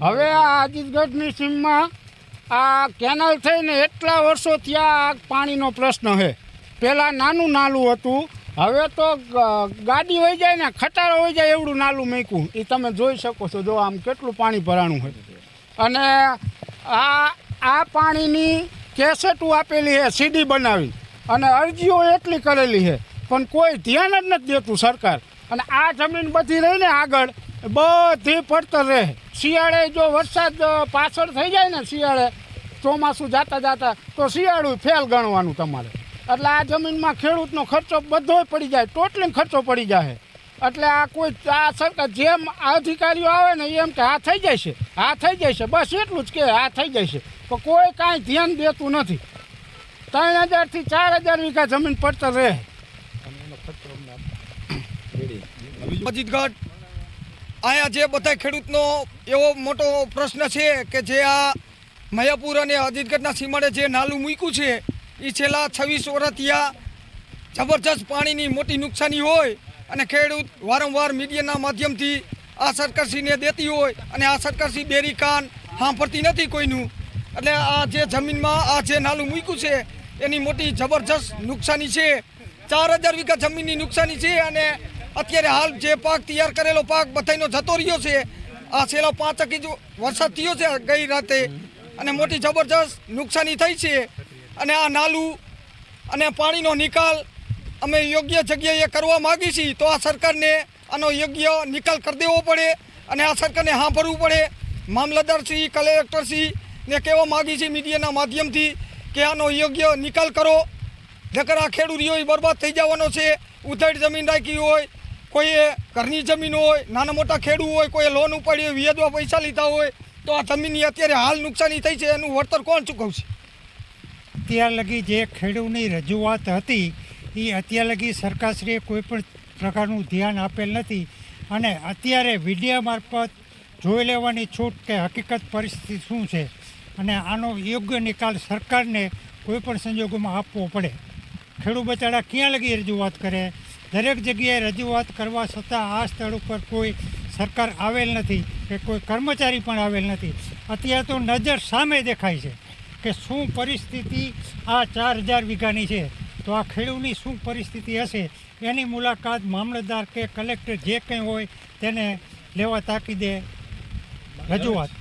હવે આ આજીતગઢની સીમમાં આ કેનાલ થઈને એટલા વર્ષોથી આ પાણીનો પ્રશ્ન છે. પહેલાં નાનું નાલું હતું, હવે તો ગાડી વહી જાય ને ખટારો વહી જાય એવડું નાલું મૂક્યું. એ તમે જોઈ શકો છો, જો આમ કેટલું પાણી ભરાણું છે. અને આ પાણીની કેસેટો આપેલી છે, સીડી બનાવી, અને અરજીઓ એટલી કરેલી છે, પણ કોઈ ધ્યાન જ નથી દેતું સરકાર. અને આ જમીન બધી રહીને આગળ બધી પડતર રહે. શિયાળે જો વરસાદ પાછળ થઈ જાય ને, શિયાળે ચોમાસું જાતા જાતા તો શિયાળું ફેલ ગણવાનું તમારે. એટલે આ જમીનમાં ખેડૂતનો ખર્ચો બધો પડી જાય, ટોટલી ખર્ચો પડી જાય. એટલે આ સરકાર જેમ અધિકારીઓ આવે ને એમ કે આ થઈ જાય છે, આ થઈ જાય છે, બસ એટલું જ કે આ થઈ જાય છે, તો કોઈ કાંઈ ધ્યાન દેતું નથી. 3000 થી 4000 વીઘા જમીન પડતર રહે. અજીતગઢ અહીંયા જે બધા ખેડૂતનો એવો મોટો પ્રશ્ન છે કે જે આ મયાપુર અને અજીતગઢના સીમાડે જે નાલું મૂક્યું છે એ છેલ્લા 26 વર્ષથી આ જબરજસ્ત પાણીની મોટી નુકસાની હોય અને ખેડૂત વારંવાર મીડિયાના માધ્યમથી આ સરકારશ્રીને દેતી હોય અને આ સરકારશ્રી બેરી કાન સાંભળતી નથી કોઈનું. એટલે આ જે જમીનમાં આ જે નાલું મૂક્યું છે એની મોટી જબરજસ્ત નુકસાની છે. 4000 વીઘા જમીનની નુકસાની છે. અને અત્યારે હાલ જે પાક તૈયાર કરેલો પાક બધાનો જતો રહ્યો છે. આ છેલ્લા 5 ઇંચ વરસાદ થયો છે ગઈ રાતે અને મોટી જબરજસ્ત નુકસાની થઈ છે. અને આ નાલું અને પાણીનો નિકાલ અમે યોગ્ય જગ્યાએ કરવા માગીએ છીએ, તો આ સરકારને આનો યોગ્ય નિકાલ કરી દેવો પડે અને આ સરકારને સાંભળવું પડે. મામલતદારશ્રી, કલેક્ટરશ્રીને કહેવા માગીએ છીએ મીડિયાના માધ્યમથી કે આનો યોગ્ય નિકાલ કરો. નકર આ ખેડૂતો બરબાદ થઈ જવાનો છે. ઉધેડ જમીન રાખી હોય, કોઈએ ઘરની જમીન હોય, નાના મોટા ખેડૂત હોય, કોઈએ લોન ઉપાડી હોય, વ્યાજમાં પૈસા લીધા હોય, તો આ જમીનની અત્યારે હાલ નુકસાની થઈ છે, એનું વળતર કોણ ચૂકવશે? અત્યાર લગી જે ખેડૂતની રજૂઆત હતી એ અત્યાર લગી સરકારશ્રીએ કોઈપણ પ્રકારનું ધ્યાન આપેલ નથી. અને અત્યારે મીડિયા મારફત જોઈ લેવાની છૂટ કે હકીકત પરિસ્થિતિ શું છે અને આનો યોગ્ય નિકાલ સરકારને કોઈપણ સંજોગોમાં આપવો પડે. ખેડૂત બચારા ક્યાં લગી રજૂઆત કરે? દરેક જગ્યાએ રજૂઆત કરવા છતાં આ સ્થળ ઉપર કોઈ સરકાર આવેલ નથી કે કોઈ કર્મચારી પણ આવેલ નથી. અત્યારે તો નજર સામે દેખાય છે કે શું પરિસ્થિતિ આ 4000 વીઘાની છે, તો આ ખેડૂતની શું પરિસ્થિતિ હશે એની મુલાકાત મામલતદાર કે કલેક્ટર જે કંઈ હોય તેને લેવા તાકીદે રજૂઆત